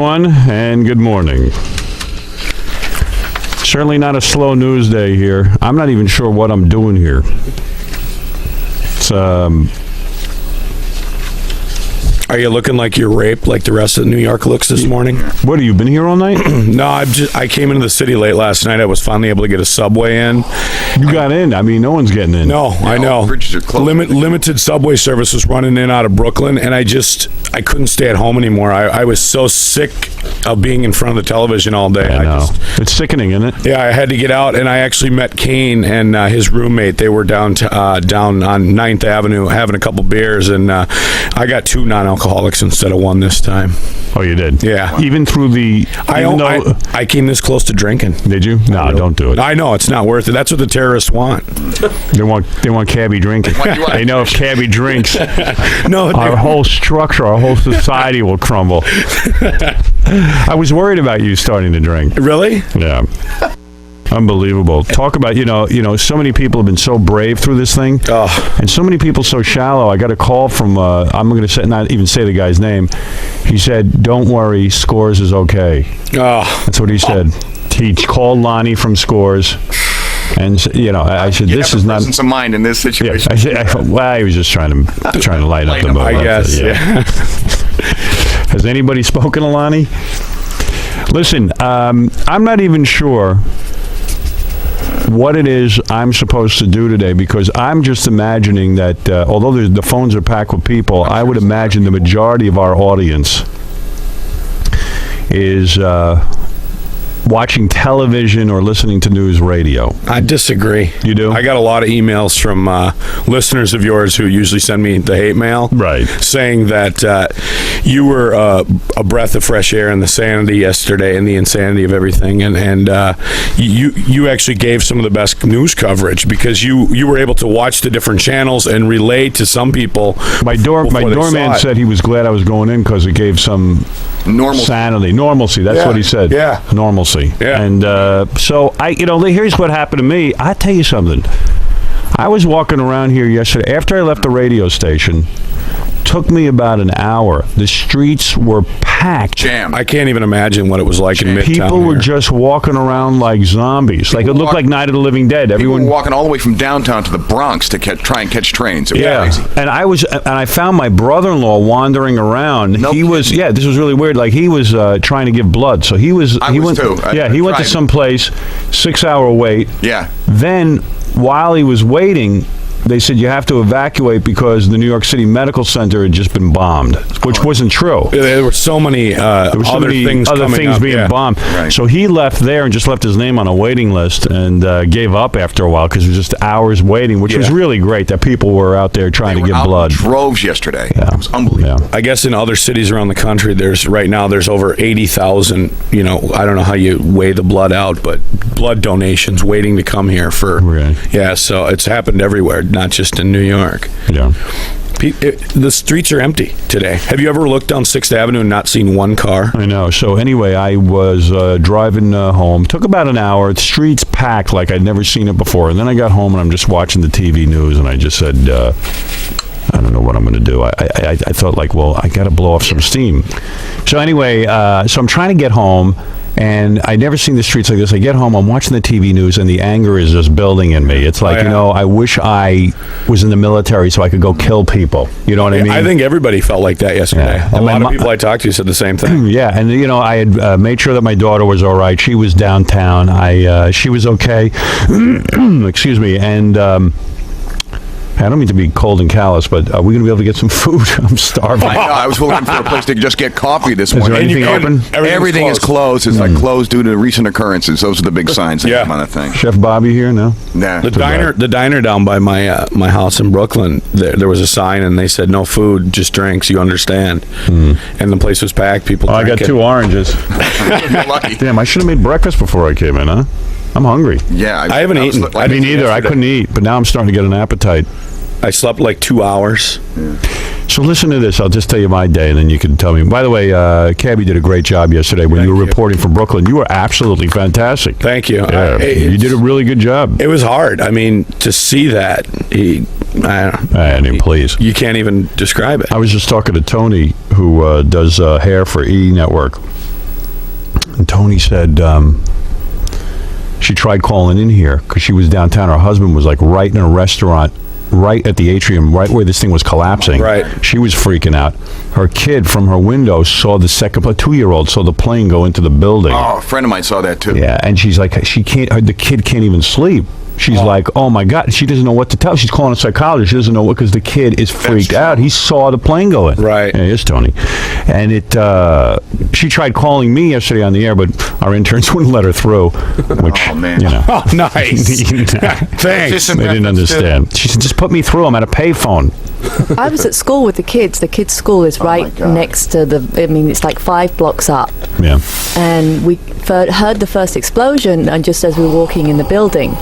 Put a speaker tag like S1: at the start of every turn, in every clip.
S1: And good morning. Certainly not a slow news day here. I'm not even sure what I'm doing here. It's
S2: Are you looking like you're raped like the rest of New York looks this morning?
S1: What, have you been here all night?
S2: No, I came into the city late last night. I was finally able to get a subway in.
S1: You got in. I mean, no one's getting in.
S2: No, I know.
S3: Bridges are closed.
S2: Limited subway service was running in out of Brooklyn, and I couldn't stay at home anymore. I was so sick of being in front of the television all day.
S1: I know. It's sickening, isn't it?
S2: Yeah, I had to get out, and I actually met Kane and his roommate. They were down on 9th Avenue having a couple beers, and I got 2 non-alcoholics instead of 1 this time.
S1: Oh, you did?
S2: Yeah.
S1: Even through the...
S2: I came this close to drinking.
S1: Did you? No,
S2: really.
S1: Don't do it.
S2: I know, it's not worth it. That's what the terrorists want.
S1: They want Cabby drinking. They know if Cabby drinks, our whole structure, our whole society will crumble. I was worried about you starting to drink.
S2: Really?
S1: Yeah. Unbelievable. Talk about, so many people have been so brave through this thing.
S2: Oh.
S1: And so many people so shallow. I got a call from, I'm going to not even say the guy's name. He said, "Don't worry, Scores is okay."
S2: Oh.
S1: That's what he said. He called Lonnie from Scores. And I said, "This is not
S3: presence of mind in this situation."
S1: Yeah, I thought, well, he was just trying to lighten up the mood.
S2: I guess. Yeah.
S1: Has anybody spoken to Lonnie? Listen, I'm not even sure what it is I'm supposed to do today, because I'm just imagining that although the phones are packed with people, I would imagine the majority of our audience is watching television or listening to news radio.
S2: I disagree.
S1: You do?
S2: I got a lot of emails from listeners of yours who usually send me the hate mail.
S1: Right.
S2: Saying that you were a breath of fresh air in the sanity yesterday and the insanity of everything. And you actually gave some of the best news coverage because you were able to watch the different channels and relate to some people.
S1: My doorman said he was glad I was going in because it gave some normalcy. That's what he said.
S2: Yeah.
S1: Normalcy.
S2: Yeah.
S1: And so here's what happened to me. I tell you something. I was walking around here yesterday after I left the radio station. Took me about an hour. The streets were packed.
S3: Jam.
S2: I can't even imagine what it was like in Midtown.
S1: People were
S2: here.
S1: just walking around like zombies. Like it looked like Night of the Living Dead. Everyone
S3: were walking all the way from downtown to the Bronx to try and catch trains. It was crazy.
S1: And I found my brother-in-law wandering around. This was really weird. Like he was trying to give blood. So he went to some place, 6-hour wait.
S3: Yeah.
S1: Then while he was waiting, they said you have to evacuate because the New York City Medical Center had just been bombed, which wasn't true.
S2: There were so many other things
S1: being bombed.
S3: Right.
S1: So he left there and just left his name on a waiting list and gave up after a while because it was just hours waiting, which was really great that people were out there trying to give blood.
S3: Droves yesterday. Yeah. It was unbelievable.
S1: Yeah.
S2: I guess in other cities around the country, there's over 80,000. I don't know how you weigh the blood out, but blood donations waiting to come here for.
S1: Right.
S2: Yeah, so it's happened everywhere, not just in New York.
S1: Yeah.
S2: The streets are empty today. Have you ever looked down 6th Avenue and not seen one car?
S1: I know. So anyway, I was driving home. Took about an hour. The streets packed like I'd never seen it before. And then I got home and I'm just watching the TV news and I just said, I don't know what I'm going to do. I thought I got to blow off some steam. So anyway, so I'm trying to get home. And I'd never seen the streets like this. I get home, I'm watching the TV news, and the anger is just building in me. It's like, I wish I was in the military so I could go kill people. You know what I mean? I
S2: think everybody felt like that yesterday. Yeah. A lot of people I talked to said the same thing.
S1: Yeah, and I had made sure that my daughter was all right. She was downtown. She was okay. Excuse me. And I don't mean to be cold and callous, but are we going to be able to get some food? I'm starving.
S3: I know. I was looking for a place to just get coffee this
S1: morning.
S3: Is
S1: there anything open?
S3: Everything is closed. It's like closed due to recent occurrences. Those are the big signs that come on that thing.
S1: Chef Bobby here? No?
S3: Nah.
S2: The diner down by my house in Brooklyn, there was a sign, and they said, no food, just drinks, you understand. And the place was packed. People
S1: I got 2 oranges.
S3: You're lucky.
S1: Damn, I should have made breakfast before I came in, huh? I'm hungry.
S3: Yeah.
S2: I haven't eaten.
S1: I mean, either. I couldn't eat, but now I'm starting to get an appetite.
S2: I slept like 2 hours.
S3: Yeah.
S1: So listen to this. I'll just tell you my day, and then you can tell me. By the way, Cabby did a great job yesterday when you were reporting from Brooklyn. You were absolutely fantastic.
S2: Thank you.
S1: Yeah, you did a really good job.
S2: It was hard. I mean, to see that,
S1: please.
S2: You can't even describe it.
S1: I was just talking to Tony, who does hair for E! Network. And Tony said she tried calling in here because she was downtown. Her husband was like right in a restaurant, right at the atrium, right where this thing was collapsing.
S2: Right.
S1: She was freaking out. Her kid from her window saw the second, a 2-year-old saw the plane go into the building.
S3: Oh, a friend of mine saw that too.
S1: Yeah, and she's like, the kid can't even sleep. She's like, oh my God. She doesn't know what to tell. She's calling a psychologist. She doesn't know what, because the kid is freaked out. He saw the plane go in.
S2: Right.
S1: Yeah, here's Tony. And she tried calling me yesterday on the air, but our interns wouldn't let her through, which,
S3: Oh, man.
S1: you know.
S2: Oh, nice. Thanks.
S3: Some
S1: They didn't
S3: methods,
S1: understand. She said, just put me through. I'm at a payphone.
S4: I was at school with the kids. The kids' school is right
S3: my God.
S4: next to it's like 5 blocks up.
S1: Yeah.
S4: And we heard the first explosion, and just as we were walking in the building.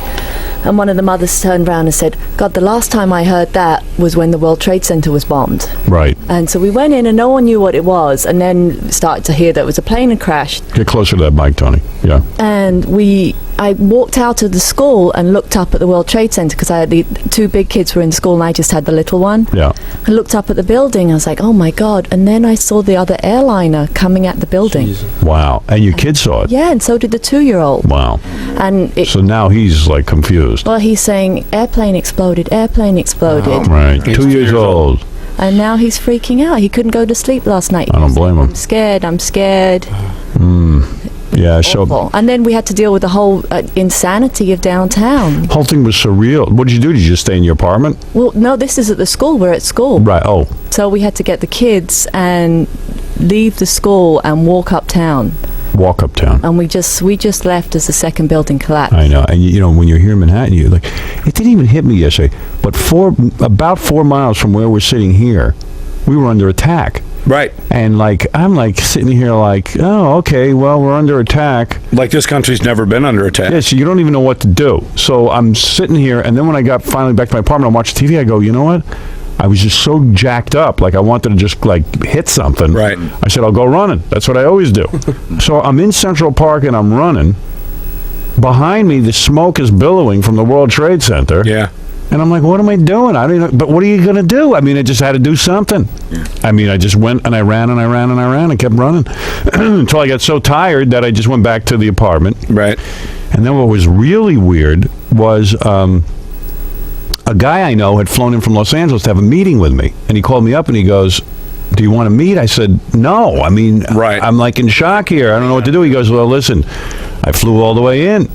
S4: And one of the mothers turned around and said, God, the last time I heard that was when the World Trade Center was bombed.
S1: Right.
S4: And so we went in and no one knew what it was, and then started to hear that it was a plane had crashed.
S1: Get closer to that mic, Tony. Yeah.
S4: And I walked out of the school and looked up at the World Trade Center, because I had the 2 big kids were in school and I just had the little one.
S1: Yeah.
S4: I looked up at the building. I was like, oh my God. And then I saw the other airliner coming at the building.
S1: Wow. And your kid saw it.
S4: Yeah, and so did the 2-year-old.
S1: Wow.
S4: And
S1: So now he's like confused.
S4: well, he's saying airplane exploded.
S1: Right. 2 years old.
S4: And now he's freaking out. He couldn't go to sleep last night.
S1: I don't blame him.
S4: I'm scared.
S1: Yeah. So
S4: Awful. And then we had to deal with the whole insanity of downtown.
S1: whole thing was surreal. What did you do? Did you just stay in your apartment?
S4: Well, no, this is at the school. We're at school.
S1: Right. Oh.
S4: So we had to get the kids and leave the school and walk uptown.
S1: Walk uptown.
S4: And we just left as the second building collapsed.
S1: I know. And you know, when you're here in Manhattan, you're like, it didn't even hit me yesterday, but about 4 miles from where we're sitting here, we were under attack.
S2: Right.
S1: And I'm sitting here like, oh, okay, well, we're under attack.
S2: Like this country's never been under attack.
S1: Yeah, so you don't even know what to do. So I'm sitting here, and then when I got finally back to my apartment, I watched TV, I go, you know what? I was just so jacked up, like I wanted to just hit something.
S2: Right.
S1: I said, I'll go running. That's what I always do. So I'm in Central Park and I'm running. Behind me, the smoke is billowing from the World Trade Center.
S2: Yeah.
S1: And I'm like, what am I doing? I don't even know. But what are you going to do? I mean, I just had to do something. Yeah. I mean, I just went and I ran and I ran and I ran and kept running until I got so tired that I just went back to the apartment.
S2: Right.
S1: And then what was really weird was a guy I know had flown in from Los Angeles to have a meeting with me. And he called me up and he goes, do you want to meet? I said, no. I mean,
S2: right.
S1: I'm like in shock here. I don't know what to do. He goes, well, listen, I flew all the way in.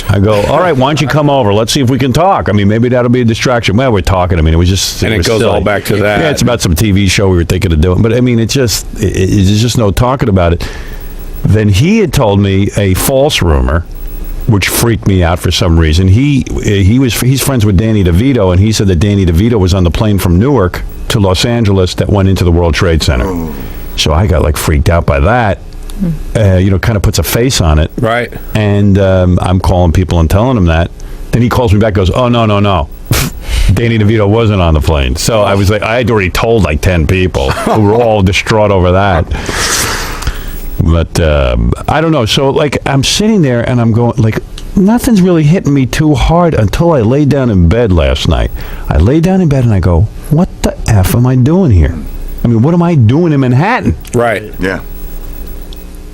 S1: I go, all right, why don't you come over? Let's see if we can talk. I mean, maybe that'll be a distraction. Well, we're talking. I mean, it was just...
S2: And it goes
S1: silly.
S2: all back to that.
S1: Yeah, it's about some TV show we were thinking of doing. But, I mean, it's just no talking about it. Then he had told me a false rumor, which freaked me out for some reason. He's friends with Danny DeVito, and he said that Danny DeVito was on the plane from Newark to Los Angeles that went into the World Trade Center. So I got freaked out by that. Kind of puts a face on it.
S2: Right.
S1: And I'm calling people and telling them that. Then he calls me back, goes, oh, no. Danny DeVito wasn't on the plane. So I was like, I had already told 10 people who were all distraught over that. But I don't know. So I'm sitting there and I'm going nothing's really hitting me too hard until I lay down in bed last night. I lay down in bed and I go, what the F am I doing here? I mean, what am I doing in Manhattan?
S2: Right.
S3: Yeah.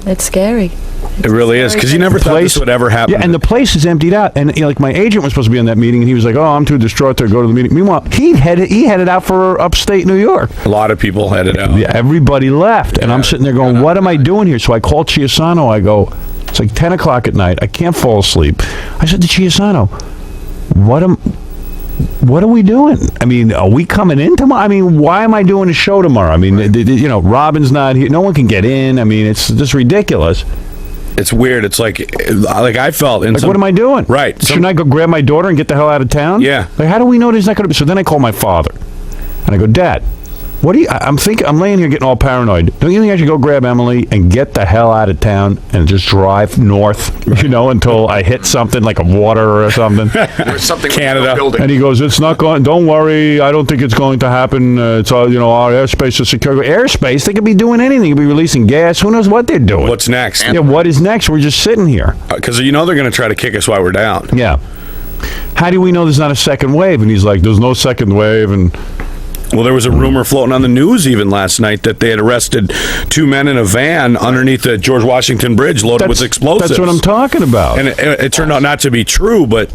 S4: It's scary.
S2: It really is, because you never thought this would ever happen.
S1: Yeah, and the place is emptied out. And my agent was supposed to be on that meeting, and he was like, "Oh, I'm too distraught to go to the meeting." Meanwhile, he headed out for upstate New York.
S2: A lot of people headed out.
S1: Yeah, everybody left, and I'm sitting there going, "What am I doing here?" So I called Chiasano. I go, "It's 10 o'clock at night. I can't fall asleep." I said to Chiasano, What are we doing? I mean, are we coming in tomorrow? I mean, why am I doing a show tomorrow? I mean, Robin's not here. No one can get in. I mean, it's just ridiculous.
S2: It's weird. It's like I felt in
S1: what am I doing?
S2: Right.
S1: Shouldn't I go grab my daughter and get the hell out of town?
S2: Yeah.
S1: How do we know there's not going to be? So then I call my father, and I go, Dad, what do you? I'm laying here getting all paranoid. Don't you think I should go grab Emily and get the hell out of town and just drive north, until I hit something like a water or something?
S3: There's something
S2: Canada.
S3: building.
S1: And he goes, it's not going, don't worry, I don't think it's going to happen. It's all, our airspace is secure. Airspace, they could be doing anything. They could be releasing gas. Who knows what they're doing?
S2: What's next?
S1: Yeah, what is next? We're just sitting here.
S2: Because they're going to try to kick us while we're down.
S1: Yeah. How do we know there's not a second wave? And he's like, there's no second wave. And
S2: Well, there was a rumor floating on the news even last night that they had arrested 2 men in a van underneath the George Washington Bridge loaded with explosives.
S1: That's what I'm talking about.
S2: And it turned out not to be true, but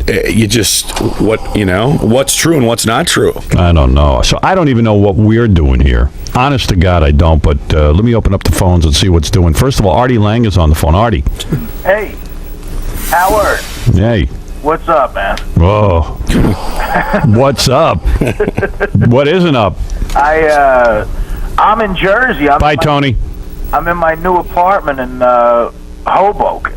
S2: what's true and what's not true?
S1: I don't know. So I don't even know what we're doing here. Honest to God, I don't. But let me open up the phones and see what's doing. First of all, Artie Lang is on the phone. Artie.
S5: Hey, Howard.
S1: Hey.
S5: What's up, man?
S1: Oh. What's up? What isn't up?
S5: I'm in Jersey.
S1: Bye, Tony.
S5: I'm in my new apartment in Hoboken.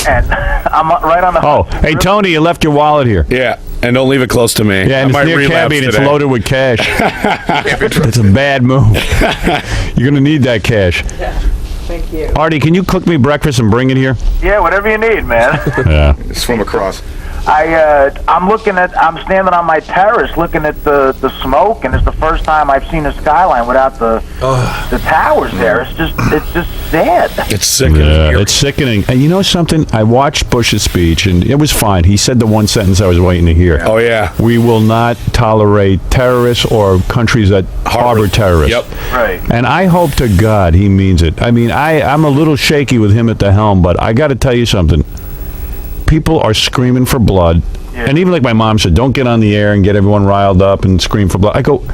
S5: And I'm right on the...
S1: Oh, hey, Tony, you left your wallet here.
S2: Yeah, and don't leave it close to me.
S1: Yeah, and it's near Cabby, and it's loaded with cash. It's a bad move. You're going to need that cash.
S5: Yeah. Thank you.
S1: Artie, can you cook me breakfast and bring it here?
S5: Yeah, whatever you need, man.
S1: Yeah.
S3: Swim across.
S5: I'm standing on my terrace looking at the smoke, and it's the first time I've seen the skyline without the towers there. It's just sad.
S2: It's sickening.
S1: Yeah, it's sickening. And you know something? I watched Bush's speech, and it was fine. He said the one sentence I was waiting to hear.
S2: Oh, yeah.
S1: We will not tolerate terrorists or countries that harbor terrorists.
S2: Yep.
S5: Right.
S1: And I hope to God he means it. I mean, I'm a little shaky with him at the helm, but I got to tell you something. People are screaming for blood. Yeah. And even like my mom said, don't get on the air and get everyone riled up and scream for blood. I go,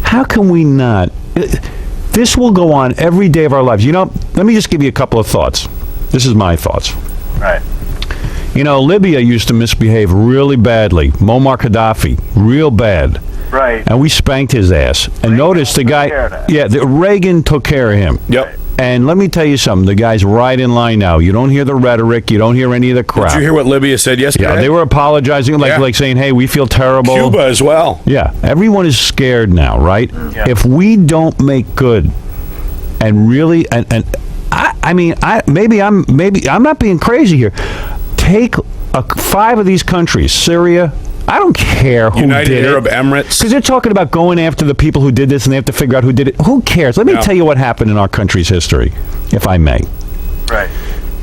S1: how can we not? This will go on every day of our lives. You know, let me just give you a couple of thoughts. This is my thoughts.
S5: Right.
S1: You know, Libya used to misbehave really badly. Muammar Gaddafi, real bad.
S5: Right.
S1: And we spanked his ass. And
S5: Reagan
S1: notice the guy, Reagan took care of him.
S2: Yep.
S1: And let me tell you something. The guy's right in line now. You don't hear the rhetoric. You don't hear any of the crap.
S2: Did you hear what Libya said yesterday?
S1: Yeah, they were apologizing, like saying, hey, we feel terrible.
S2: Cuba as well.
S1: Yeah, everyone is scared now, right?
S5: Yeah.
S1: If we don't make good and really, maybe I'm not being crazy here. Take 5 of these countries, Syria, I don't care who
S2: United
S1: did
S2: Arab
S1: it.
S2: Emirates.
S1: Because they're talking about going after the people who did this, and they have to figure out who did it. Who cares? Let me tell you what happened in our country's history, if I may.
S5: Right.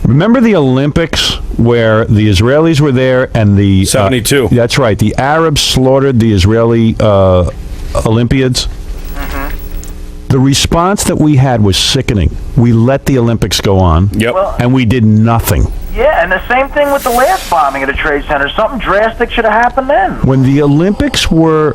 S1: Remember the Olympics where the Israelis were there and the...
S2: 72.
S1: That's right. The Arabs slaughtered the Israeli Olympiads. Mm-hmm. The response that we had was sickening. We let the Olympics go on.
S2: Yep.
S1: And we did nothing.
S5: Yeah, and the same thing with the last bombing at a trade center. Something drastic should have happened then.
S1: When the Olympics were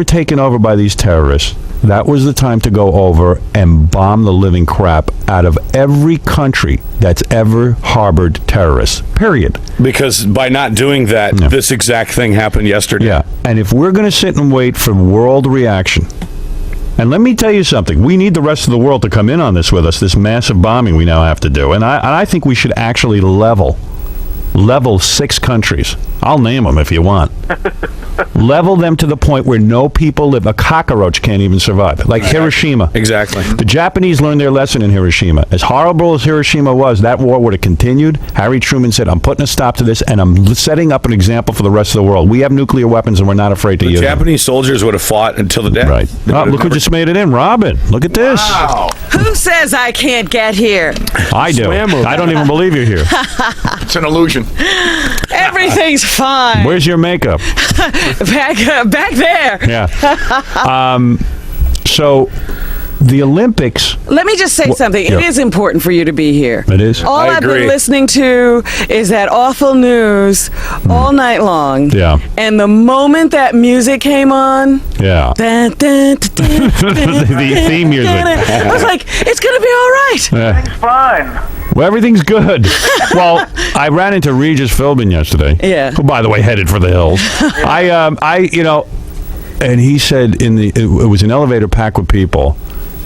S1: taken over by these terrorists, that was the time to go over and bomb the living crap out of every country that's ever harbored terrorists. Period.
S2: Because by not doing that, this exact thing happened yesterday.
S1: Yeah. And if we're going to sit and wait for world reaction, and let me tell you something, we need the rest of the world to come in on this with us, this massive bombing we now have to do. And I think we should actually level 6 countries. I'll name them if you want. Level them to the point where no people live. A cockroach can't even survive. Like Hiroshima.
S2: Exactly.
S1: The Japanese learned their lesson in Hiroshima. As horrible as Hiroshima was, that war would have continued. Harry Truman said, I'm putting a stop to this, and I'm setting up an example for the rest of the world. We have nuclear weapons, and we're not afraid to use them.
S2: Japanese soldiers would have fought until the death.
S1: Right. Oh, look who just made it in. Robin, look at this.
S2: Wow.
S6: Who says I can't get here?
S1: I do. I don't even believe you're here.
S3: It's an illusion.
S6: Everything's fine.
S1: Where's your makeup?
S6: Back there.
S1: Yeah. So, the Olympics...
S6: Let me just say something.
S1: Yeah.
S6: It is important for you to be here.
S1: It is?
S6: All
S2: I
S6: I've
S2: agree.
S6: been listening to is that awful news all night long.
S1: Yeah.
S6: And the moment that music came on...
S1: Yeah. The theme music.
S6: I was like, it's going to be all right.
S1: Yeah.
S5: Everything's fine.
S1: Well, everything's good. Well, I ran into Regis Philbin yesterday.
S6: Yeah.
S1: Who, by the way, headed for the hills. And he said it was an elevator packed with people,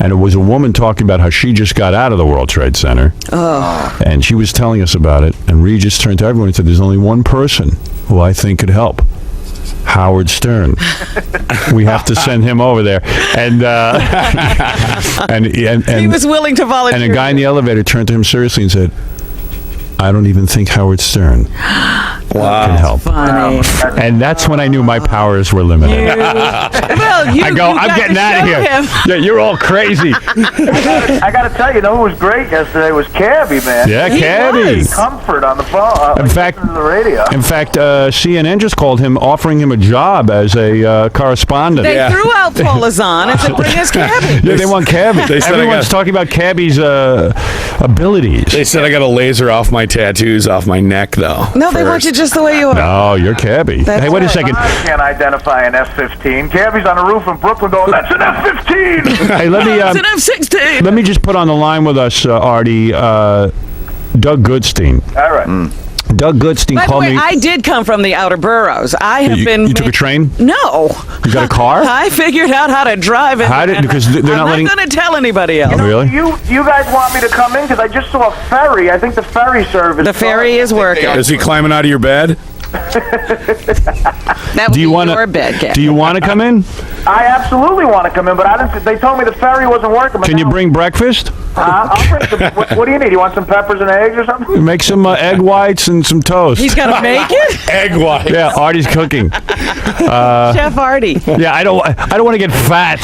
S1: and it was a woman talking about how she just got out of the World Trade Center. Oh. And she was telling us about it, and Regis turned to everyone and said, there's only one person who I think could help. Howard Stern. We have to send him over there. And
S6: He was willing to volunteer.
S1: And a guy in the elevator turned to him seriously and said, I don't even think Howard Stern can help.
S6: Funny.
S1: And that's when I knew my powers were limited. I go, I'm getting out of here. Yeah, you're all crazy.
S5: I got to tell you, who was great yesterday was Cabby, man.
S1: Yeah, Cabby.
S5: Comfort on the phone.
S1: In fact,
S5: listening to the radio.
S1: CNN just called him, offering him a job as a correspondent.
S6: They threw out Paul Azan and said, bring us Cabby.
S1: Yeah, they want Cabby. Everyone's talking about Cabby's abilities.
S2: They said I got to laser off my tattoos off my neck, though.
S6: No, they want you just the way you are.
S1: No, you're Cabby.
S6: That's
S1: Hey, wait a
S6: right.
S1: second.
S5: I can't identify an F-15. Cabby's on the roof in Brooklyn going, that's an F-15!
S1: Hey, let me
S6: It's an F-16.
S1: let me just put on the line with us, Artie, Doug Goodstein.
S5: All right.
S1: Doug Goodstein
S6: By the
S1: called
S6: way,
S1: me.
S6: I did come from the outer boroughs. I have been.
S1: You took a train?
S6: No.
S1: You got a car?
S6: I figured out how to drive it.
S1: How did- because they're not letting-
S6: I'm not going to tell anybody else.
S1: Really?
S5: You guys want me to come in? Because I just saw a ferry. I think the ferry service.
S6: The ferry is working.
S2: Is he climbing out of your bed?
S6: That would
S1: Do you
S6: be
S1: want
S6: your bed,
S1: to?
S6: Ken.
S1: Do you want to come in?
S5: I absolutely want to come in, but I didn't. They told me the ferry wasn't working. But
S1: Can you
S5: now-
S1: bring breakfast?
S5: I'll bring some. What do you need? You want some peppers and eggs or something?
S1: Make some egg whites and some toast.
S6: He's got to make it?
S2: Egg white.
S1: Yeah, Artie's cooking.
S6: Chef Artie.
S1: Yeah, I don't want to get fat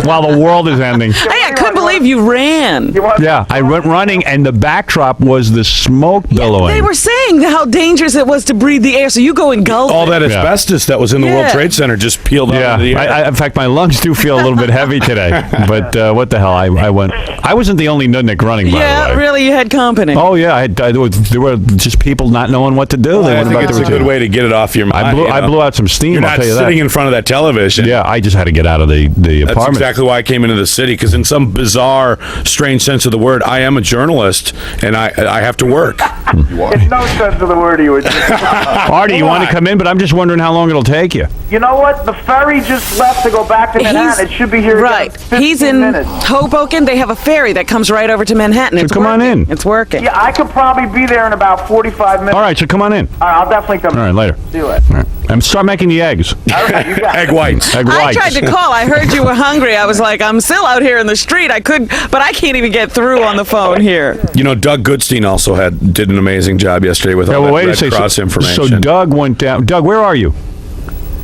S1: while the world is ending.
S6: Hey, I couldn't believe you ran.
S5: You want
S1: Yeah, I went running, and the backdrop was the smoke billowing.
S6: They were saying how dangerous it was to breathe the air, so you go engulf
S2: All
S6: it.
S2: that asbestos that was in the World
S6: Yeah.
S2: Trade Center just peeled out
S1: Yeah,
S2: into the air.
S1: in fact, my lungs do feel a little bit heavy today. But what the hell? I went. I wasn't the only nudnik running, by
S6: Yeah,
S1: the way.
S6: really, you had company.
S1: Oh yeah, there were just people not knowing what to do. They
S2: I
S1: went
S2: think
S1: about
S2: it's
S1: their
S2: a good
S1: routine.
S2: way to get it off your mind.
S1: I blew out some steam.
S2: You're
S1: I'll
S2: not
S1: tell you
S2: sitting
S1: that.
S2: in front of that television.
S1: Yeah, I just had to get out of the
S2: That's
S1: apartment.
S2: exactly why I came into the city, because in some bizarre, strange sense of the word, I am a journalist, and I have to work.
S5: It's no sense of the word you would.
S1: Artie, you want to come in? But I'm just wondering how long it'll take you.
S5: You know what? The ferry just left to go back to Manhattan. It should be here.
S6: Right.
S5: In 15
S6: He's in
S5: minutes.
S6: Hoboken. They have a ferry that comes right over to Manhattan.
S1: So
S6: It's
S1: come on
S6: working.
S1: in.
S6: It's working.
S5: Yeah, I could probably be there in about 45 minutes.
S1: All right, so come on in.
S5: All right, I'll definitely come.
S1: All right, later.
S5: See you later.
S1: All right. And start making the eggs.
S5: All right, you got it.
S2: Egg whites.
S1: Egg
S6: I
S1: whites.
S6: tried to call. I heard you were hungry. I was like, I'm still out here in the street. I could, but I can't even get through on the phone here.
S2: You know, Doug Goodstein also did an amazing job yesterday with
S1: Yeah,
S2: all
S1: well,
S2: that
S1: wait a
S2: Red
S1: second.
S2: Cross information.
S1: So Doug went down. Doug, where are you?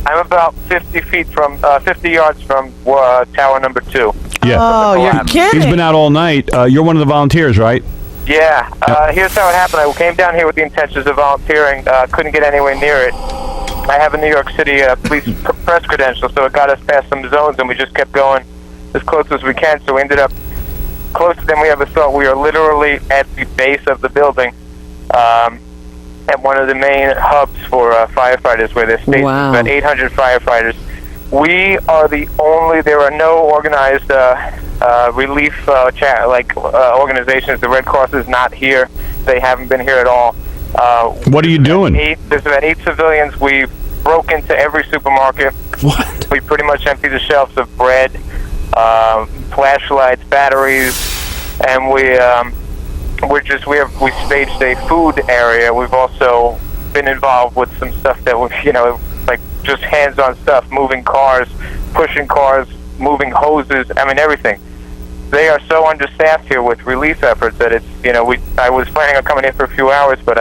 S7: I'm about 50 feet from, 50 yards from tower number 2.
S1: Yeah.
S6: Oh, you're kidding.
S1: He's been out all night. You're one of the volunteers, right?
S7: Yeah, here's how it happened. I came down here with the intentions of volunteering. Couldn't get anywhere near it. I have a New York City police press credential, so it got us past some zones, and we just kept going as close as we can. So we ended up closer than we ever thought. We are literally at the base of the building, at one of the main hubs for firefighters, where there's stationed
S6: Wow.
S7: about 800 firefighters. We are the only. There are no organized relief organizations. The Red Cross is not here. They haven't been here at all.
S1: What are you doing?
S7: There's about 8 civilians. We broke into every supermarket.
S2: What?
S7: We pretty much emptied the shelves of bread, flashlights, batteries, and we staged a food area. We've also been involved with some stuff that was, like just hands-on stuff, moving cars, pushing cars, moving hoses. I mean, everything. They are so understaffed here with relief efforts that it's, I was planning on coming in for a few hours, but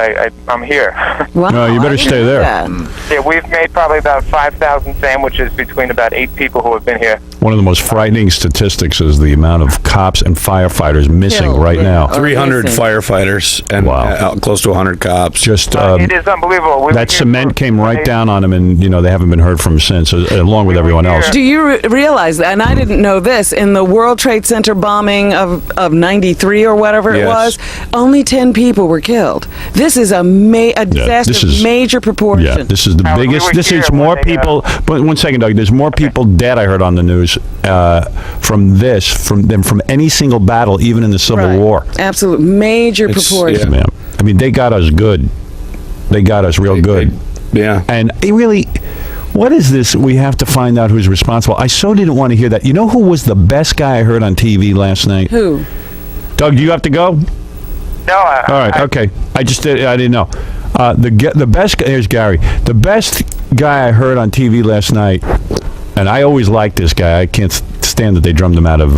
S7: I'm here.
S6: Wow,
S1: No, you better
S6: I didn't
S1: stay
S6: know
S1: there.
S6: that.
S7: Yeah, we've made probably about 5,000 sandwiches between about 8 people who have been here.
S1: One of the most frightening statistics is the amount of cops and firefighters missing
S6: Killed,
S1: right
S6: yeah.
S1: now.
S2: 300
S6: Missing.
S2: firefighters and
S1: Wow.
S2: close to 100 cops.
S1: Just
S7: It is unbelievable. We've
S1: that
S7: been here
S1: cement
S7: for-
S1: came right down on them, and they haven't been heard from since, along with everyone else.
S6: Do you realize that? And I didn't know this. In the World Trade Center bombing of 93 or whatever it
S2: Yes.
S6: was, only 10 people were killed. This is a disaster
S1: this
S6: of
S1: is-
S6: major proportion.
S1: Yeah, this is the
S7: Howard, we
S1: biggest.
S7: were
S1: This
S7: here
S1: is
S7: when
S1: more
S7: they,
S1: people. But 1 second, Doug. There's more people dead. I heard on the news than from any single battle, even in the Civil
S6: Right.
S1: War.
S6: Absolute major
S2: It's-
S6: proportion.
S1: Man, I mean, they got us good. They got us real good.
S2: Yeah.
S1: And it really, what is this? We have to find out who's responsible. I so didn't want to hear that. You know who was the best guy I heard on TV last night?
S6: Who?
S1: Doug, do you have to go?
S7: No,
S1: All right, okay. I didn't know. The best. Here's Gary. The best guy I heard on TV last night, and I always liked this guy. I can't stand that they drummed him out of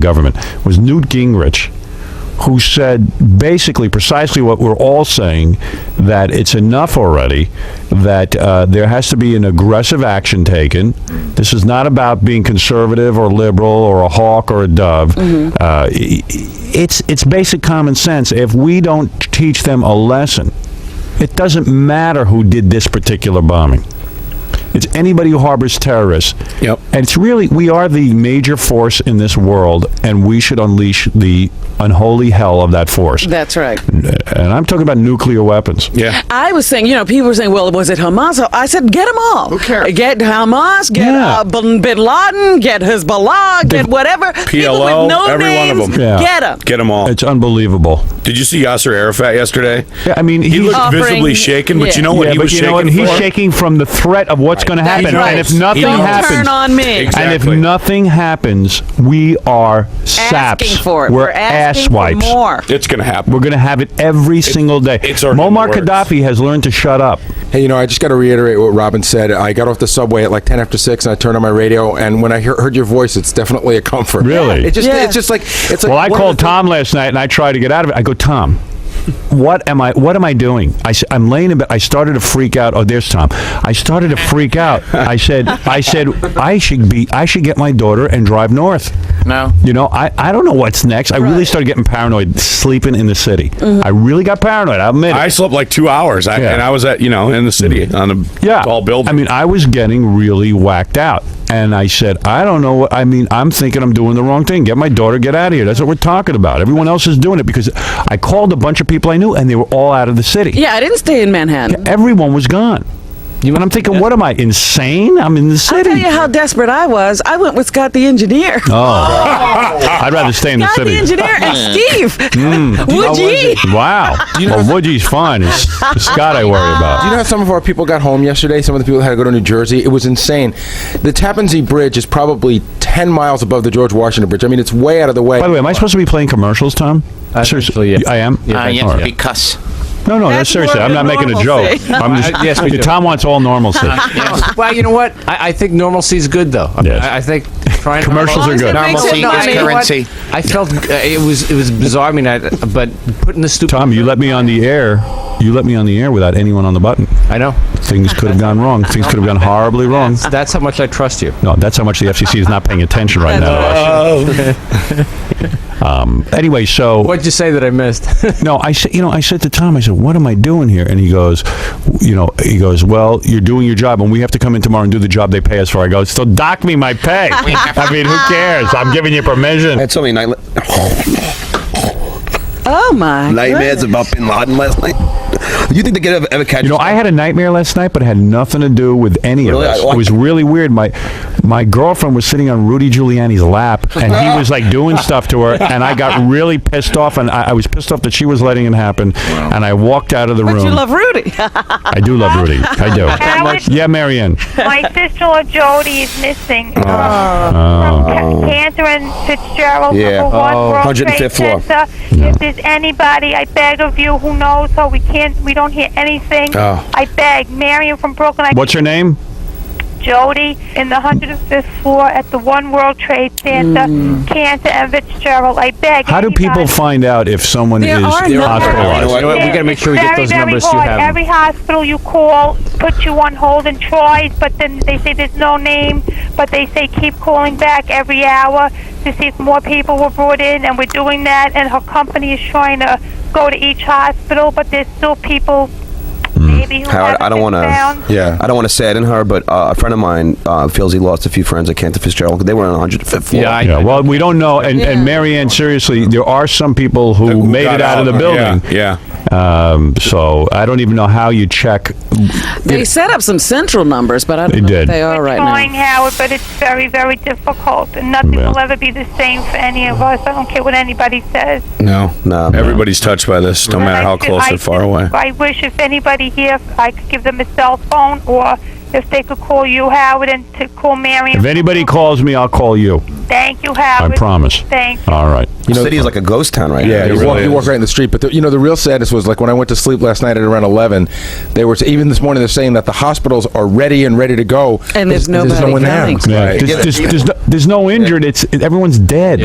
S1: government. Was Newt Gingrich, who said basically precisely what we're all saying, that it's enough already, that there has to be an aggressive action taken. This is not about being conservative or liberal or a hawk or a dove. It's basic common sense. If we don't teach them a lesson, it doesn't matter who did this particular bombing. It's anybody who harbors terrorists.
S2: Yep.
S1: And it's really, we are the major force in this world, and we should unleash the unholy hell of that force.
S6: That's right.
S1: And I'm talking about nuclear weapons.
S2: Yeah.
S6: I was saying, people were saying, well, was it Hamas? I said, get them all.
S3: Who cares?
S6: Get Hamas, get Bin Laden, get Hezbollah, get whatever. People
S2: PLO,
S6: with no
S2: every
S6: names,
S2: one of them.
S1: Yeah.
S6: Get them.
S2: Get them all.
S1: It's unbelievable.
S2: Did you see Yasser Arafat yesterday?
S1: Yeah, I mean,
S2: He looked
S6: Offering-
S2: visibly shaken, but you know what
S1: yeah,
S2: he
S1: but
S2: was
S1: you
S2: shaking
S1: know what? He's
S2: for?
S1: shaking from the threat of what's going to happen.
S6: That's right.
S1: And if nothing
S6: Don't
S1: happens,
S6: turn on me.
S1: and if
S2: Exactly.
S1: nothing happens, we are saps.
S6: Asking for it.
S1: We're
S6: asking
S1: ass wipes.
S6: for more.
S2: It's going to happen.
S1: We're going to have it every single day.
S2: it's already
S1: Muammar
S2: in the works.
S1: Gaddafi has learned to shut up.
S8: Hey, I just got to reiterate what Robin said. I got off the subway at like 10 after 6, and I turned on my radio, and when I heard your voice, it's definitely a comfort.
S1: Really?
S8: It's just like
S1: Well, I called Tom last night, and I tried to get out of it. I go, Tom, what am I doing? I'm laying in bed. I started to freak out. Oh, there's Tom. I started to freak out. I said I should get my daughter and drive north.
S9: No.
S1: I don't know what's next. I really started getting paranoid sleeping in the city. I really got paranoid. I'll admit it.
S2: I slept like 2 hours, and I was at in the city on a tall building.
S1: I mean, I was getting really whacked out. And I said, I don't know what, I'm thinking I'm doing the wrong thing. Get my daughter, get out of here. That's what we're talking about. Everyone else is doing it because I called a bunch of people I knew and they were all out of the city.
S6: Yeah, I didn't stay in Manhattan.
S1: Everyone was gone. And I'm thinking, what am I, insane? I'm in the
S6: I'll
S1: city.
S6: tell you how desperate I was. I went with Scott the engineer.
S1: Oh. I'd rather stay in the
S6: Scott
S1: city.
S6: the engineer and Steve. Would you?
S1: Wow. Well, Woodie's fine. It's Scott I worry about.
S8: Do you know how some of our people got home yesterday? Some of the people had to go to New Jersey. It was insane. The Tappan Zee Bridge is probably 10 miles above the George Washington Bridge. I mean, it's way out of the way.
S1: By the way, am I supposed to be playing commercials, Tom? Seriously,
S9: yes.
S1: I am?
S9: Yes,
S1: All right.
S9: because.
S1: No, that's
S6: That's
S1: seriously.
S6: more
S1: I'm not making a
S6: normalcy.
S1: joke. I'm just,
S10: Yes, we do.
S1: Tom wants all normalcy.
S10: Well, you know what? I think normalcy is good, though.
S1: Yes.
S10: I think trying
S1: Commercials are good.
S9: Normalcy
S10: No,
S9: is
S10: you know what?
S9: currency.
S10: I felt it was bizarre. I mean, but putting the stupid.
S1: Tom, you let me on the air. You let me on the air without anyone on the button.
S10: I know.
S1: Things could have gone wrong. Things could have gone horribly wrong.
S10: That's how much I trust you.
S1: No, that's how much the FCC is not paying attention right now to us. Anyway, so
S10: What'd you say that I missed?
S1: no, I said to Tom, I said, what am I doing here? And he goes, well, you're doing your job, and we have to come in tomorrow and do the job they pay us for. I go, so dock me my pay. I mean, who cares? I'm giving you permission.
S11: I had so many
S6: Oh, my
S11: nightmares about Bin Laden last night. Do you think they could ever catch?
S1: I had a nightmare last night, but it had nothing to do with any
S11: Really?
S1: of this. It was really weird. My girlfriend was sitting on Rudy Giuliani's lap, and he was like doing stuff to her, and I got really pissed off, and I was pissed off that she was letting it happen, and I walked out of the room.
S6: But you love Rudy.
S1: I do love Rudy. I do.
S12: Howard,
S1: Yeah, Marianne.
S12: my sister-in-law Jody is missing from Cantor and Fitzgerald,
S11: Yeah.
S12: number 1 World
S11: 105th
S12: Trade
S11: floor.
S12: Center. If there's anybody, I beg of you, who knows her, we don't hear anything.
S2: Oh.
S12: I beg, Marion from Brooklyn.
S1: What's her name?
S12: Jody in the 105th floor at the 1 World Trade Center, Cantor and Fitzgerald. I beg.
S1: How do
S12: anybody.
S1: people find out if someone
S6: There
S1: is
S6: are numbers.
S1: hospitalized?
S10: You know what? We got to make sure we get those
S12: very,
S10: numbers.
S12: very
S10: You
S12: hard.
S10: have them.
S12: Every hospital you call puts you on hold and tries, but then they say there's no name, but they say keep calling back every hour to see if more people were brought in, and we're doing that, and her company is trying to go to each hospital, but there's still people maybe who
S11: Howard,
S12: haven't
S11: I don't
S12: been
S11: want
S12: found.
S11: to. I don't want to sadden her, but a friend of mine feels he lost a few friends at Cantor Fitzgerald. They were on the 105th floor.
S1: Yeah, well, we don't know. And Marianne, seriously, there are some people who made it out of the building.
S2: Yeah.
S1: So I don't even know how you check.
S6: They set up some central numbers, but I don't
S1: They
S6: know
S1: did.
S6: if they are
S12: We're
S6: right
S12: trying,
S6: now.
S12: Howard, but it's very, very difficult, and nothing will ever be the same for any of us. I don't care what anybody says.
S2: No.
S11: No.
S2: Everybody's touched by this, no matter how close or far away.
S12: I wish if anybody here, I could give them a cell phone or if they could call you, Howard, and to call Marion.
S1: If anybody calls me, I'll call you.
S12: Thank you, Howard.
S1: I promise.
S12: Thank you.
S1: All right.
S11: The city is like a ghost town right
S8: Yeah,
S11: now.
S8: you walk right in the street. But the real sadness was like when I went to sleep last night at around 11. They were even this morning. They're saying that the hospitals are ready to go,
S6: And there's
S8: no
S6: nobody
S8: one there.
S6: coming.
S1: Yeah,
S8: Right.
S1: there's no injured. Everyone's dead.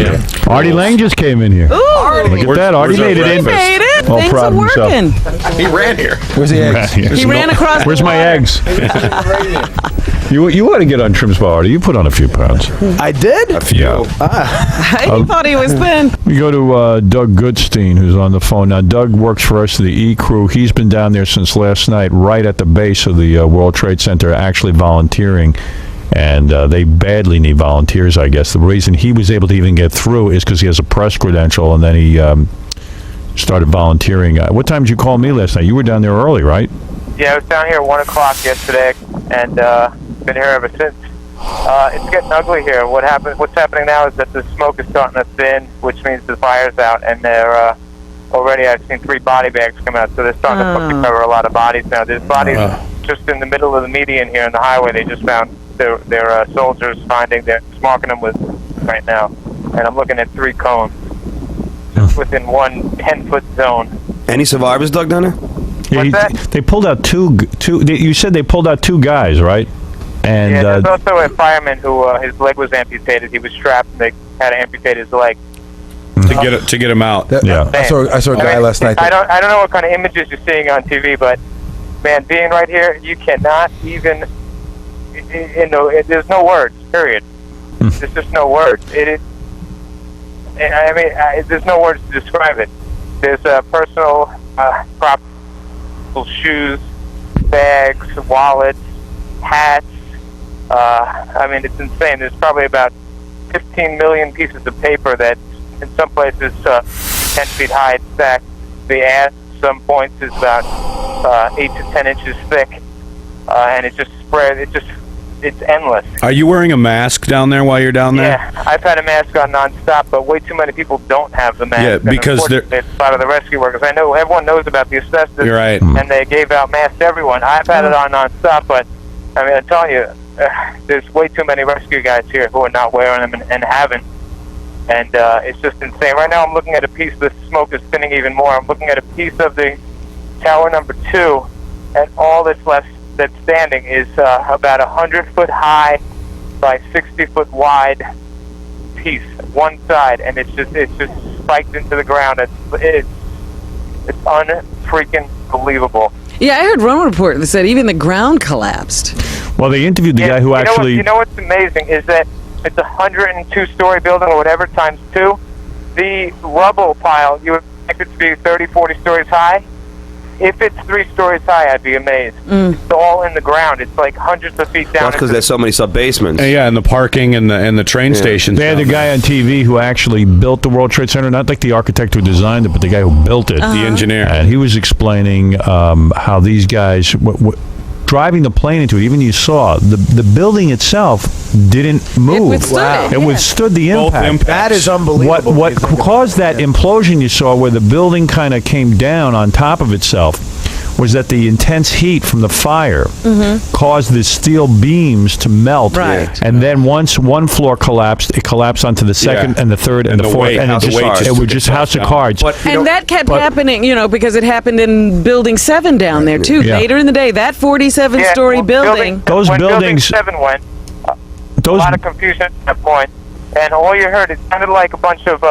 S1: Artie Lang just came in here.
S6: Ooh,
S1: Look at that. Artie made it
S6: he
S1: in.
S6: made it.
S1: All
S6: Things
S1: proud
S6: are
S1: of himself.
S6: working.
S2: He ran here.
S8: Where's the eggs?
S6: He ran across the
S1: Where's my
S6: water.
S1: eggs? You ought to get on Trim's bar, Artie. You put on a few pounds.
S9: I did?
S1: Yeah.
S6: He thought he was thin.
S1: We go to Doug Goodstein, who's on the phone now. Doug works for us, the E Crew. He's been down there since last night, right at the base of the World Trade Center, actually volunteering. And they badly need volunteers, I guess. The reason he was able to even get through is because he has a press credential, and then he started volunteering. What time did you call me last night? You were down there early, right?
S7: Yeah, I was down here at 1 o'clock yesterday, and been here ever since. It's getting ugly here. What's happening now is that the smoke is starting to thin, which means the fire's out, and they're already, I've seen 3 body bags come out, so they're starting to cover a lot of bodies now. There's bodies just in the middle of the median here on the highway. They just found their soldiers they're marking them with right now, and I'm looking at 3 cones just within one 10-foot zone.
S11: Any survivors, Doug, down there?
S1: Yeah, they pulled out two. You said they pulled out 2 guys, right? And
S7: yeah, there's also a fireman who his leg was amputated. He was strapped, and they had to amputate his leg
S2: to get him out.
S8: I saw a guy last night.
S7: I don't know what kind of images you're seeing on TV, but man, being right here, you cannot even. There's no words. Period. There's just no words. There's no words to describe it. There's personal property, shoes, bags, wallets, hats. It's insane. There's probably about 15 million pieces of paper that, in some places, 10 feet high. In fact, the ass at some points is about 8 to 10 inches thick, and it just spread. It's endless.
S2: Are you wearing a mask down there while you're down there?
S7: Yeah, I've had a mask on nonstop, but way too many people don't have the mask.
S2: Yeah, because
S7: it's a lot of the rescue workers. I know everyone knows about the asbestos.
S2: You're right.
S7: And they gave out masks to everyone. I've had it on nonstop, but I'm telling you, there's way too many rescue guys here who are not wearing them and haven't. And it's just insane. Right now, I'm looking at a piece. The smoke is thinning even more. I'm looking at a piece of the tower number 2, and all that's left that's standing is about 100-foot high by 60-foot wide piece, one side, and it's just spiked into the ground. It's unfreaking believable.
S6: Yeah, I heard one report that said even the ground collapsed.
S1: Well, they interviewed the guy who actually.
S7: You know what's amazing is that it's a 102-story building or whatever times 2. The rubble pile, you would expect it to be 30, 40 stories high. If it's 3 stories high, I'd be amazed. It's all in the ground. It's like hundreds of feet down.
S11: That's because there's so many sub-basements.
S2: And the parking and the train stations.
S1: They had a guy on TV who actually built the World Trade Center, not like the architect who designed it, but the guy who built it.
S2: The engineer.
S1: And he was explaining how these guys, driving the plane into it, even you saw, the building itself didn't move. It withstood the impact.
S9: That is unbelievable.
S1: What caused that implosion you saw, where the building kind of came down on top of itself, was that the intense heat from the fire caused the steel beams to melt.
S6: Right.
S1: And then once one floor collapsed, it collapsed onto the second and the third and the fourth.
S2: Weight,
S1: and it was just House of Cards.
S6: And that kept happening, because it happened in Building 7 down there, too.
S1: Yeah.
S6: Later in the day, that 47-story building.
S1: Those
S7: when
S1: buildings.
S7: Building 7 went, a lot of confusion at that point, and all you heard, it sounded like a bunch of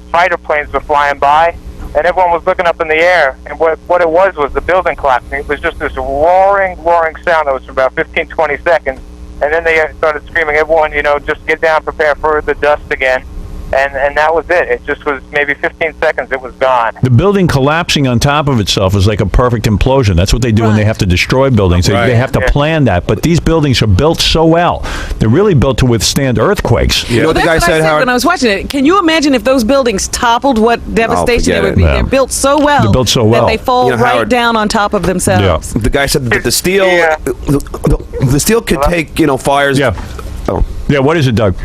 S7: fighter planes were flying by, and everyone was looking up in the air, and what it was the building collapsing. It was just this roaring sound that was for about 15, 20 seconds, and then they started screaming, everyone, just get down, prepare for the dust again. And that was it. It just was maybe 15 seconds. It was gone.
S1: The building collapsing on top of itself is like a perfect implosion. That's what they do when they have to destroy buildings. They have to plan that. But these buildings are built so well. They're really built to withstand earthquakes.
S11: You know what the guy said, Howard?
S6: When I was watching it, can you imagine if those buildings toppled, what devastation
S11: forget
S6: it would
S11: it.
S6: be?
S1: Yeah.
S6: They're built so well.
S1: They're built so well.
S6: That they fall right
S11: Howard,
S6: down on top of themselves.
S1: Yeah.
S11: The guy said that the steel, the steel could take, fires.
S1: Yeah.
S11: Oh.
S1: Yeah, what is it, Doug?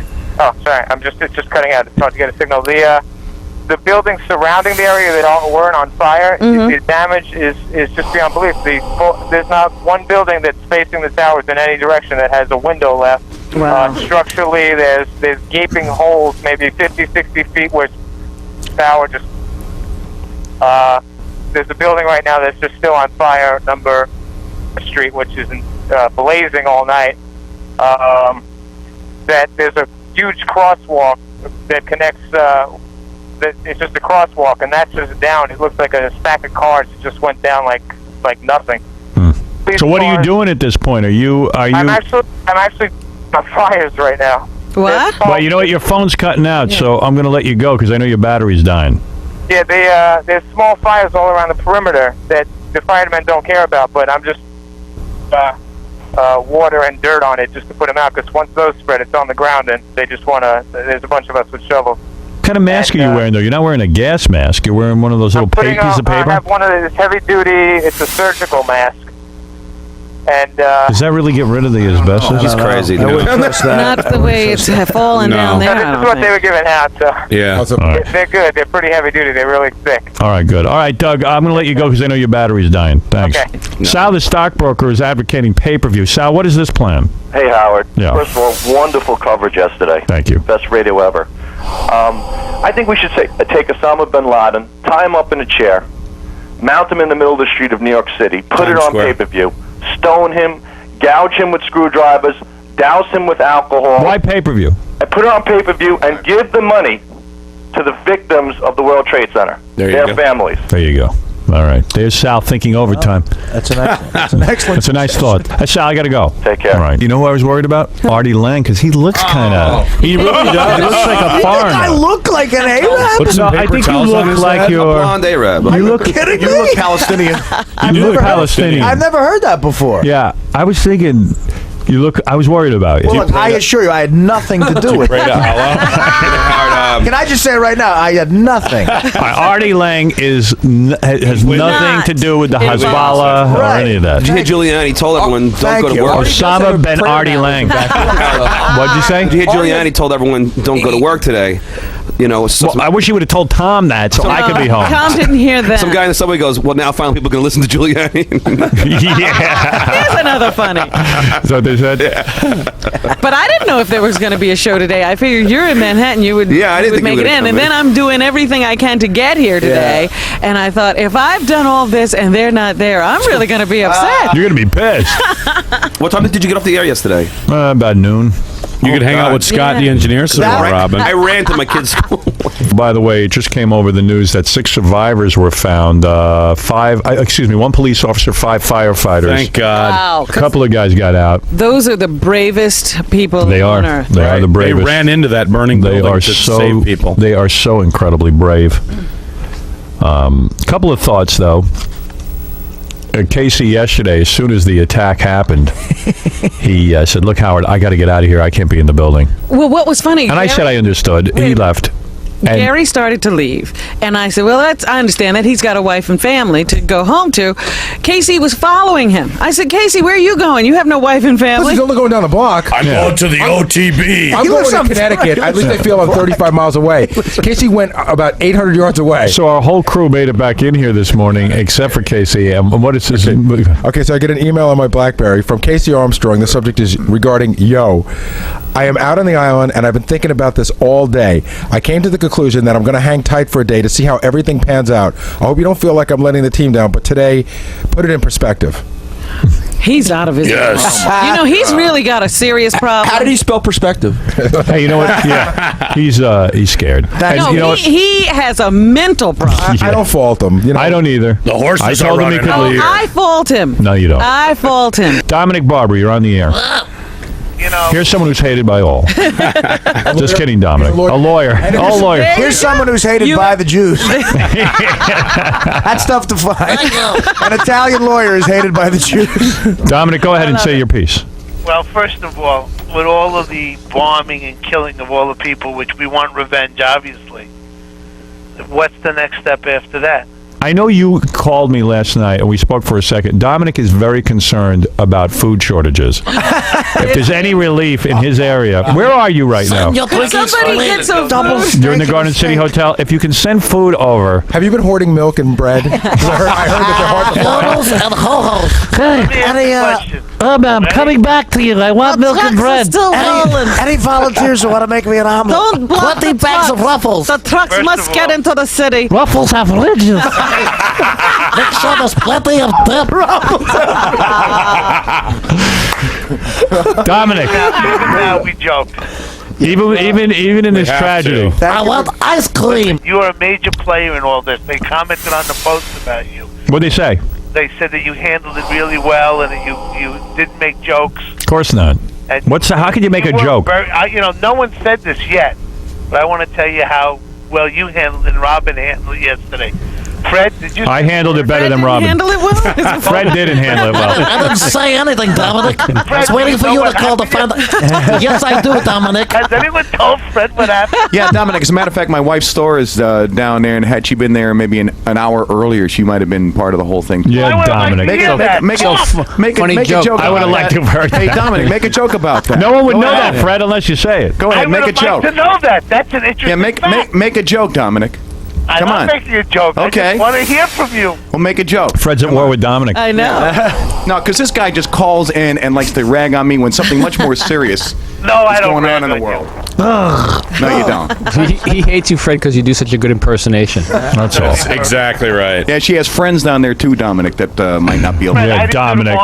S7: Oh, sorry. It's just cutting out. It's hard to get a signal. The the buildings surrounding the area that weren't on fire, the damage is just beyond belief. There's not one building that's facing the towers in any direction that has a window left.
S6: Wow.
S7: Structurally, there's gaping holes, maybe 50, 60 feet where the tower just... there's a building right now that's just still on fire, number Street, which is blazing all night. That there's a huge crosswalk that connects... it's just a crosswalk, and that's just down. It looks like a stack of cars that just went down like nothing.
S1: So what are you doing at this point? I'm
S7: actually on fires right now.
S6: What?
S1: Well, you know what? Your phone's cutting out, so I'm going to let you go because I know your battery's dying.
S7: Yeah, there's small fires all around the perimeter that the firemen don't care about, but I'm just water and dirt on it just to put them out, because once those spread, it's on the ground, and they just want to... There's a bunch of us with shovels.
S1: What kind of mask are you wearing, though? You're not wearing a gas mask. You're wearing one of those little pieces of paper?
S7: I have one of these heavy-duty... It's a surgical mask. And
S1: does that really get rid of the asbestos?
S11: He's crazy.
S6: Not the way it's fallen down there.
S7: This is what they were giving out, so...
S2: Yeah.
S7: They're good. They're pretty heavy-duty. They're really thick.
S1: All right, good. All right, Doug, I'm going to let you go because I know your battery's dying. Thanks.
S7: Okay.
S1: Sal, the stockbroker, is advocating pay-per-view. Sal, what is this plan?
S9: Hey, Howard.
S1: Yeah.
S9: First of all, wonderful coverage yesterday.
S1: Thank you.
S9: Best radio ever. I think we should take Osama bin Laden, tie him up in a chair, mount him in the middle of the street of New York City, put it on pay-per-view, stone him, gouge him with screwdrivers, douse him with alcohol.
S1: Why pay-per-view?
S9: And put it on pay-per-view and give the money to the victims of the World Trade Center, their families.
S1: There you go. All right. There's Sal thinking overtime.
S13: That's an excellent.
S1: That's a nice thought. Sal, I got to go.
S9: Take care.
S1: All right. You know who I was worried about? Artie Lang, because he looks kind of...
S2: He really does.
S1: He looks like a foreigner.
S13: I look like an Arab.
S1: No, I think you look like you're...
S11: A blonde Arab.
S1: You look
S13: kidding me?
S3: You look Palestinian.
S1: You look Palestinian.
S13: I've never heard that before.
S1: Yeah. I was thinking... I was worried about you.
S13: Well, look, I assure you, I had nothing to do with it. Can I just say right now, I had nothing.
S1: Artie Lang has nothing to do with the Hezbollah or any of that.
S11: Did you hear Giuliani told everyone don't go to work?
S1: Osama ben Artie Lang. What'd you say?
S11: Did you hear Giuliani told everyone don't go to work today? You know,
S1: I wish you would have told Tom that so I could be home.
S6: Tom didn't hear that.
S11: Some guy in the subway goes, well, now finally people are going to listen to Giuliani.
S1: Yeah.
S6: Here's another funny.
S1: Is what they said?
S11: Yeah.
S6: But I didn't know if there was going to be a show today. I figured you're in Manhattan, you would,
S11: I didn't think
S6: make
S11: you
S6: it
S11: were
S6: in.
S11: gonna
S6: And
S11: come
S6: then I'm doing everything I can to get here today. Yeah. And I thought, if I've done all this and they're not there, I'm really going to be upset.
S1: You're going to be pissed.
S11: What time did you get off the air yesterday?
S1: About noon.
S2: You could hang out with Scott, the engineer, Robin.
S11: I ran to my kids' school.
S1: By the way, it just came over the news that 6 survivors were found. 1 police officer, 5 firefighters.
S2: Thank God.
S6: Wow.
S1: A couple of guys got out.
S6: Those are the bravest people
S1: They are.
S6: on earth.
S1: They are the bravest.
S2: They ran into that burning building to save people.
S1: They are so incredibly brave. Couple of thoughts, though. Casey yesterday, as soon as the attack happened, he said, look, Howard, I got to get out of here. I can't be in the building.
S6: Well, what was funny?
S1: And I said I understood. He left. And
S6: Gary started to leave, and I said, well, I understand that. He's got a wife and family to go home to. Casey was following him. I said, Casey, where are you going? You have no wife and family.
S13: He's only going down the block.
S2: I'm going to the OTB.
S8: I'm going to Connecticut. At least I feel I'm 35 miles away. Casey went about 800 yards away.
S1: So our whole crew made it back in here this morning, except for Casey. And what is this?
S8: Okay, so I get an email on my BlackBerry from Casey Armstrong. The subject is regarding Yo. I am out on the island, and I've been thinking about this all day. I came to the conclusion that I'm going to hang tight for a day to see how everything pans out. I hope you don't feel like I'm letting the team down, but today, put it in perspective.
S6: He's out of his mind. You know, he's really got a serious problem.
S11: How did he spell perspective?
S1: Hey, you know what? Yeah, he's scared.
S6: No,
S1: you know
S6: he has a mental problem.
S8: I don't fault him. You know,
S1: I don't either.
S2: The horses
S1: I told
S2: are
S1: him he
S2: running
S1: could
S2: out.
S1: leave.
S6: I fault him.
S1: No, you don't.
S6: I fault him.
S1: Dominic Barber, you're on the air. Here's someone who's hated by all. Just kidding, Dominic. A lawyer. Oh, lawyer.
S13: Here's someone who's hated by the Jews. That's tough to find. An Italian lawyer is hated by the Jews.
S1: Dominic, go ahead and say your piece.
S14: Well, first of all, with all of the bombing and killing of all the people, which we want revenge, obviously, what's the next step after that?
S1: I know you called me last night and we spoke for a second. Dominic is very concerned about food shortages. If there's any relief in his area, where are you right now?
S6: Could somebody get some food?
S1: You're in the Garden City Hotel. If you can send food over.
S8: Have you been hoarding milk and bread? 'Cause I heard that they're hard to find.
S15: Noodles and ho-hos. I'm coming back to you. I want milk and bread.
S13: Any volunteers who want to make me an omelet?
S6: Don't block
S15: 20
S6: the
S15: bags of
S6: trucks.
S15: Ruffles.
S6: The trucks must get into the city.
S15: Ruffles have ridges. Make sure there's plenty of dip.
S1: Dominic.
S14: Now we joke.
S1: Even in this tragedy.
S15: I want ice cream.
S14: You are a major player in all this. They commented on the post about you.
S1: What'd they say?
S14: They said that you handled it really well and that you didn't make jokes.
S1: Of course not.
S14: And
S1: How could you make a joke?
S14: No one said this yet, but I want to tell you how well you handled it and Robin handled it yesterday. Fred, did you?
S1: I handled it better than Robin.
S6: Handle it well.
S1: Fred didn't handle it well.
S15: I didn't say anything, Dominic. I was waiting for you to call the friend. Yes, I do, Dominic.
S14: Has anyone told Fred what happened?
S3: Yeah, Dominic, as a matter of fact, my wife's store is down there, and had she been there maybe an hour earlier, she might have been part of the whole thing.
S1: Yeah, Dominic.
S3: Make a joke.
S1: I would have liked to have heard that.
S3: Hey, Dominic, make a joke about that.
S1: No one would
S3: Go
S1: know
S3: ahead.
S1: that, Fred, unless you say it.
S3: Go ahead, make a joke.
S14: I would like to know that. That's an interesting fact.
S3: Make a joke, Dominic.
S14: I'm
S3: Come on.
S14: not making a joke.
S3: Okay.
S14: I just want to hear from you.
S3: Well, make a joke.
S1: Fred's at war with Dominic.
S6: I know.
S3: No, because this guy just calls in and likes to rag on me when something much more serious
S14: I
S3: is
S14: don't
S3: going on in the
S14: rag on
S3: world.
S14: you.
S3: No, you don't.
S10: He hates you, Fred, because you do such a good impersonation.
S1: That's all.
S2: That's exactly right.
S3: Yeah, she has friends down there too, Dominic, that might not be able to.
S1: Yeah, Dominic.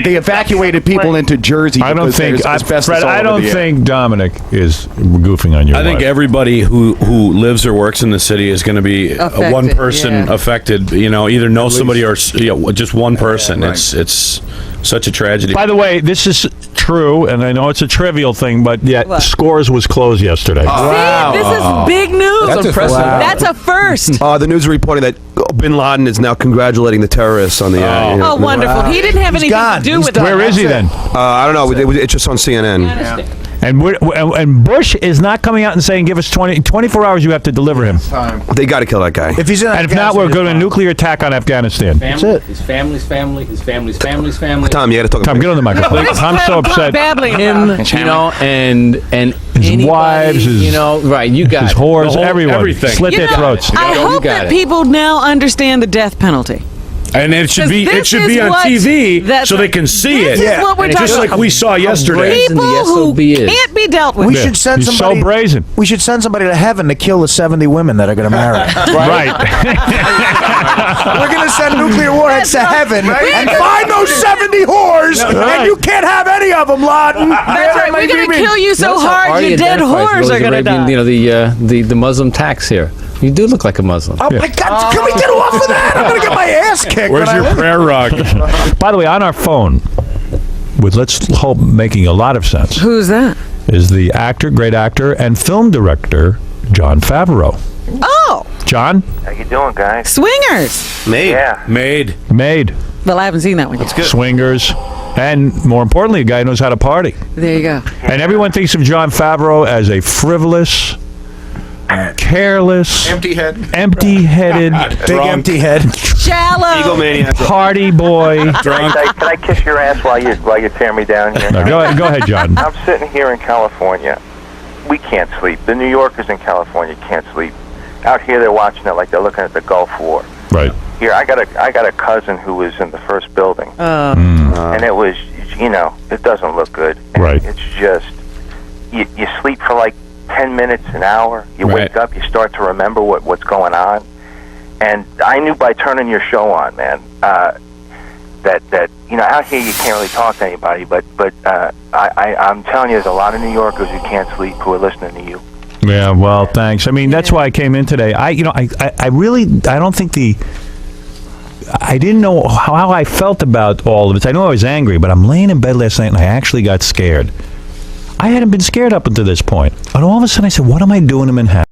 S3: They evacuated people into Jersey.
S1: I don't
S3: because
S1: think,
S3: there's asbestos
S1: Fred,
S3: all
S1: I
S3: over
S1: don't
S3: the air.
S1: think Dominic is goofing on your
S2: I think
S1: wife.
S2: everybody who lives or works in the city is going to be
S6: Affected,
S2: one person
S6: yeah.
S2: affected. Either know somebody or just one person.
S3: right.
S2: It's such a tragedy.
S1: By the way, this is true, and I know it's a trivial thing, but yet
S6: What?
S1: Scores was closed yesterday.
S6: See, this is big news.
S10: That's impressive. Wow.
S6: That's a first.
S11: The news is reporting that Bin Laden is now congratulating the terrorists on the.
S6: Oh, wonderful. He didn't have anything to do with it.
S1: Where is he then?
S11: I don't know. It's just on CNN.
S1: And Bush is not coming out and saying, give us 24 hours, you have to deliver him.
S11: They got to kill that guy.
S13: If he's in
S1: And if not, we're going to a nuclear attack on Afghanistan.
S10: That's it. His family's family. His family's family's family.
S11: Tom, you got to talk.
S1: Tom, get on the microphone. I'm so upset.
S6: Babbling
S10: Him, and
S1: His
S10: anybody,
S1: wives, his,
S10: right? You got
S1: his
S10: it.
S1: whores,
S2: The whole-
S1: everyone.
S2: everything.
S1: Slit their throats.
S6: I hope
S10: got
S6: that
S10: it.
S6: people now understand the death penalty.
S2: And it should
S6: 'Cause
S2: be
S6: this
S2: on
S6: is what-
S2: TV
S6: that's
S2: so they can see
S6: this
S2: it.
S6: is what we're
S2: Just
S6: talking
S2: like
S6: about.
S2: we saw yesterday.
S10: brazen
S6: People
S10: the
S6: who
S10: SOB is.
S6: can't be dealt with.
S13: We should send
S1: He's
S13: somebody.
S1: so brazen.
S13: We should send somebody to heaven to kill the 70 women that are going to marry.
S1: Right.
S13: We're going to send nuclear warheads to heaven and find those 70 whores, and you can't have any of them, Laden.
S6: That's right. We're going to kill you so
S10: Notice how
S6: hard
S10: Artie
S6: your dead
S10: identifies
S6: whores
S10: those
S6: are going to
S10: Arabian,
S6: die.
S10: the Muslim tax here. You do look like a Muslim.
S13: Oh, my God. Can we get off of that? I'm going to get my ass kicked.
S2: Where's
S13: when
S2: your
S13: I-
S2: prayer rug?
S1: By the way, on our phone, with let's hope making a lot of sense,
S6: Who's that?
S1: is the great actor, and film director, Jon Favreau.
S6: Oh,
S1: John?
S7: How you doing, guys?
S6: Swingers.
S7: Yeah.
S2: Made.
S6: Well, I haven't seen that one yet.
S1: Swingers. And more importantly, a guy who knows how to party.
S6: There you go.
S1: And everyone thinks of Jon Favreau as a frivolous, careless,
S3: Empty-headed,
S13: Big empty head.
S6: Shallow.
S11: Egomaniac.
S1: party boy.
S2: Drunk.
S7: Can I kiss your ass while you tear me down here?
S1: No, go ahead, John.
S7: I'm sitting here in California. We can't sleep. The New Yorkers in California can't sleep. Out here, they're watching it like they're looking at the Gulf War.
S1: Right.
S7: Here, I got a cousin who was in the first building, and it was, it doesn't look good. And
S1: Right.
S7: It's just you sleep for like 10 minutes, an hour. You
S2: Right.
S7: wake up, you start to remember what's going on. And I knew by turning your show on, man, that out here you can't really talk to anybody. But I'm telling you, there's a lot of New Yorkers who can't sleep who are listening to you.
S1: Yeah, well, thanks. I mean, that's why I came in today. I don't think I didn't know how I felt about all of it. I know I was angry, but I'm laying in bed last night and I actually got scared. I hadn't been scared up until this point. And all of a sudden I said, what am I doing in Manhattan?